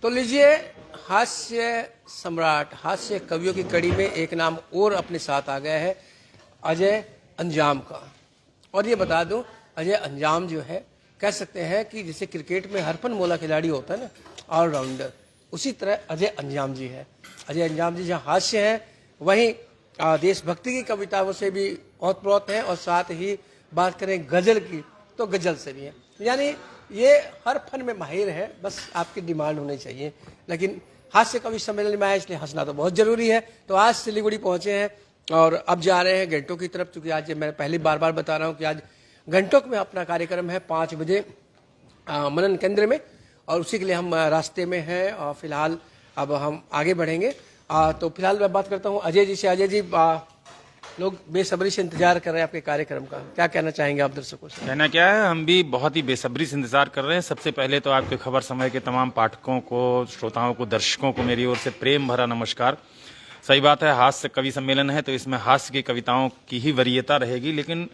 तो लीजिए, हास्य सम्राट, हास्य कवियों की कड़ी में एक नाम और अपने साथ आ गया है, अजय अंजाम का। और ये बता दूं, अजय अंजाम जो है, कह सकते हैं कि जैसे क्रिकेट में हरफन मौला खिलाड़ी होता है ना, ऑलराउंडर, उसी तरह अजय अंजाम जी है। अजय अंजाम जी जहाँ हास्य है, वहीं देशभक्ति की कविताओं से भी ओतप्रोत है, और साथ ही बात करें गजल की तो गजल से भी है। यानी ये हर फन में माहिर है, बस आपकी डिमांड होनी चाहिए। लेकिन हास्य कवि सम्मेलन में आए, इसलिए हंसना तो बहुत जरूरी है। तो आज सिलीगुड़ी पहुंचे हैं और अब जा रहे हैं गंगटोक की तरफ, क्योंकि आज मैं पहले बार बार बता रहा हूं कि आज गंगटोक में अपना कार्यक्रम है 5 बजे मनन केंद्र में, और उसी के लिए हम रास्ते में हैं। और फिलहाल अब हम आगे बढ़ेंगे। तो फिलहाल मैं बात करता हूँ अजय जी से। अजय जी, लोग बेसब्री से इंतजार कर रहे हैं आपके कार्यक्रम का, क्या कहना चाहेंगे आप दर्शकों से? कहना क्या है, हम भी बहुत ही बेसब्री से इंतजार कर रहे हैं। सबसे पहले तो आपके खबर समय के तमाम पाठकों को, श्रोताओं को, दर्शकों को मेरी ओर से प्रेम भरा नमस्कार। सही बात है, हास्य कवि सम्मेलन है तो इसमें हास्य की कविताओं की ही वरीयता रहेगी, लेकिन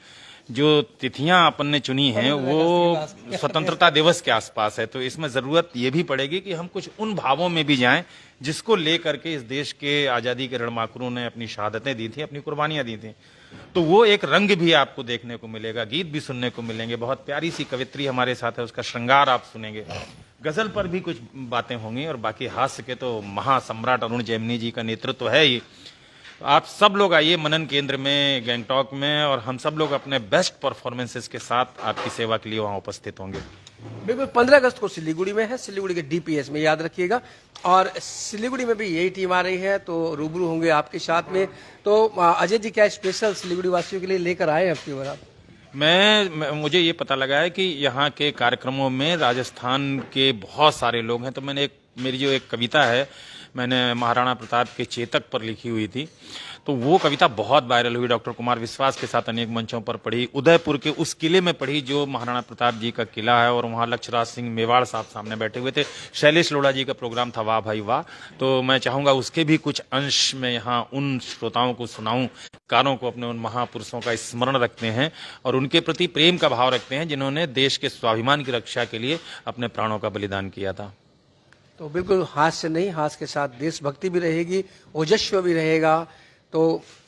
जो तिथियां अपन ने चुनी हैं वो स्वतंत्रता दिवस के आसपास है, तो इसमें जरूरत ये भी पड़ेगी कि हम कुछ उन भावों में भी जाएं जिसको लेकर के इस देश के आजादी के रणमाकुरों ने अपनी शहादतें दी थी, अपनी कुर्बानियां दी थी। तो वो एक रंग भी आपको देखने को मिलेगा, गीत भी सुनने को मिलेंगे। बहुत प्यारी सी कवित्री हमारे साथ है, उसका श्रृंगार आप सुनेंगे। गजल पर भी कुछ बातें होंगी, और बाकी हास्य के तो महासम्राट अरुण जैमिनी जी का नेतृत्व है ही। आप सब लोग आइए मनन केंद्र में, गंगटोक में, और हम सब लोग अपने बेस्ट परफॉर्मेंसेस के साथ आपकी सेवा के लिए वहां उपस्थित होंगे। बिल्कुल, 15 अगस्त को सिलीगुड़ी में है, सिलीगुड़ी के डीपीएस में, याद रखिएगा। और सिलीगुड़ी में भी यही टीम आ रही है, तो रूबरू होंगे आपके साथ में। तो अजय जी, क्या स्पेशल सिलीगुड़ी वासियों के लिए लेकर आए हैं आपकी ओर आप? मुझे ये पता लगा है कि यहाँ के कार्यक्रमों में राजस्थान के बहुत सारे लोग हैं, तो मेरी जो एक कविता है, मैंने महाराणा प्रताप के चेतक पर लिखी हुई थी, तो वो कविता बहुत वायरल हुई। डॉक्टर कुमार विश्वास के साथ अनेक मंचों पर पढ़ी, उदयपुर के उस किले में पढ़ी जो महाराणा प्रताप जी का किला है, और वहाँ लक्ष्यराज सिंह मेवाड़ साहब सामने बैठे हुए थे। शैलेश लोढ़ा जी का प्रोग्राम था, वाह भाई वाह। तो मैं चाहूंगा उसके भी कुछ अंश में यहाँ उन श्रोताओं को सुनाऊं, कारों को, अपने उन महापुरुषों का स्मरण रखते हैं और उनके प्रति प्रेम का भाव रखते हैं जिन्होंने देश के स्वाभिमान की रक्षा के लिए अपने प्राणों का बलिदान किया था। तो बिल्कुल हास्य नहीं, हास्य के साथ देशभक्ति भी रहेगी, ओजस्व भी रहेगा। तो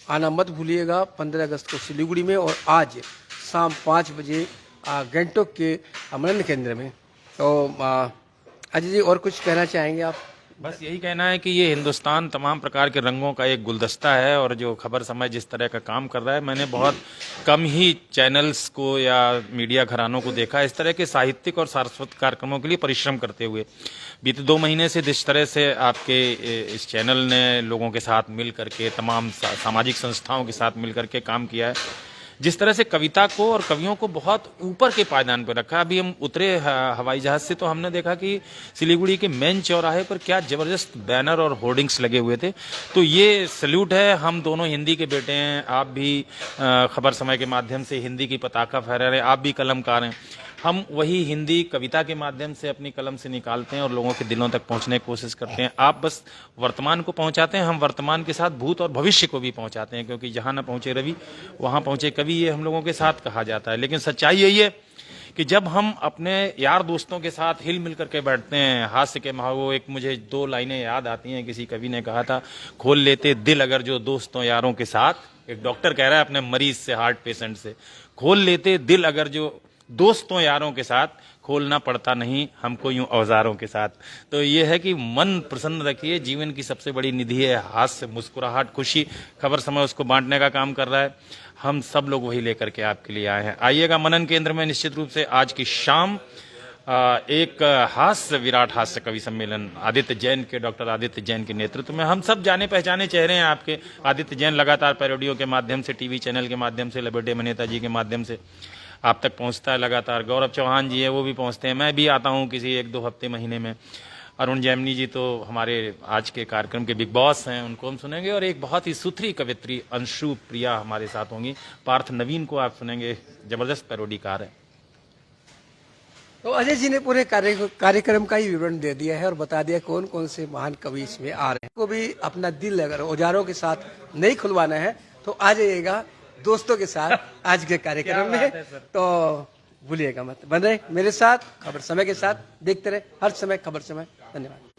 आना मत भूलिएगा 15 अगस्त को सिलीगुड़ी में, और आज शाम 5 बजे गंगटोक के मनन केंद्र में। तो अजय जी, और कुछ कहना चाहेंगे आप? बस यही कहना है कि ये हिंदुस्तान तमाम प्रकार के रंगों का एक गुलदस्ता है, और जो खबर समय जिस तरह का काम कर रहा है, मैंने बहुत कम ही चैनल्स को या मीडिया घरानों को देखा इस तरह के साहित्यिक और सारस्वत कार्यक्रमों के लिए परिश्रम करते हुए। बीते 2 महीने से जिस तरह से आपके इस चैनल ने लोगों के साथ मिल करके, तमाम सामाजिक संस्थाओं के साथ मिल करके काम किया है, जिस तरह से कविता को और कवियों को बहुत ऊपर के पायदान पर रखा। अभी हम उतरे हवाई जहाज से, तो हमने देखा कि सिलीगुड़ी के मेन चौराहे पर क्या जबरदस्त बैनर और होर्डिंग्स लगे हुए थे। तो ये सल्यूट है। हम दोनों हिंदी के बेटे हैं, आप भी खबर समय के माध्यम से हिंदी की पताका फहरा रहे हैं, आप भी कलमकार हैं। हम वही हिंदी कविता के माध्यम से अपनी कलम से निकालते हैं और लोगों के दिलों तक पहुंचने की कोशिश करते हैं। आप बस वर्तमान को पहुंचाते हैं, हम वर्तमान के साथ भूत और भविष्य को भी पहुंचाते हैं, क्योंकि जहां न पहुंचे रवि वहां पहुंचे कवि, ये हम लोगों के साथ कहा जाता है। लेकिन सच्चाई यही है कि जब हम अपने यार दोस्तों के साथ हिल मिल करके बैठते हैं, हास्य के वो एक मुझे 2 लाइनें याद आती हैं। किसी कवि ने कहा था, खोल लेते दिल अगर जो दोस्तों यारों के साथ। एक डॉक्टर कह रहा है अपने मरीज से, हार्ट पेशेंट से, खोल लेते दिल अगर जो दोस्तों यारों के साथ, खोलना पड़ता नहीं हमको यूं औजारों के साथ। तो ये है कि मन प्रसन्न रखिए, जीवन की सबसे बड़ी निधि है हास्य, मुस्कुराहट, खुशी। खबर समय उसको बांटने का काम कर रहा है, हम सब लोग वही लेकर के आपके लिए आए हैं। आइएगा मनन केंद्र में निश्चित रूप से आज की शाम एक हास्य, विराट हास्य कवि सम्मेलन आदित्य जैन के, डॉक्टर आदित्य जैन के नेतृत्व में। हम सब जाने पहचाने चेहरे हैं आपके। आदित्य जैन लगातार पैरोडियो के माध्यम से, टीवी चैनल के माध्यम से, लबेटे मनेता जी के माध्यम से आप तक पहुंचता है लगातार। गौरव चौहान जी है, वो भी पहुंचते हैं। मैं भी आता हूं किसी 1-2 हफ्ते महीने में। अरुण जैमिनी जी तो हमारे आज के कार्यक्रम के बिग बॉस हैं, उनको हम सुनेंगे। और एक बहुत ही सुथरी कवित्री अंशु प्रिया हमारे साथ होंगी। पार्थ नवीन को आप सुनेंगे, जबरदस्त पैरोडीकार है। तो अजय जी ने पूरे कार्यक्रम का ही विवरण दे दिया है और बता दिया कौन कौन से महान कवि इसमें आ रहे हैं। को भी अपना दिल अगर औजारों के साथ नहीं खुलवाना है तो आ जाइएगा दोस्तों के साथ आज के कार्यक्रम में। तो भूलिएगा मत। बन रहे मेरे साथ, खबर समय के साथ देखते रहे हर समय खबर समय। धन्यवाद।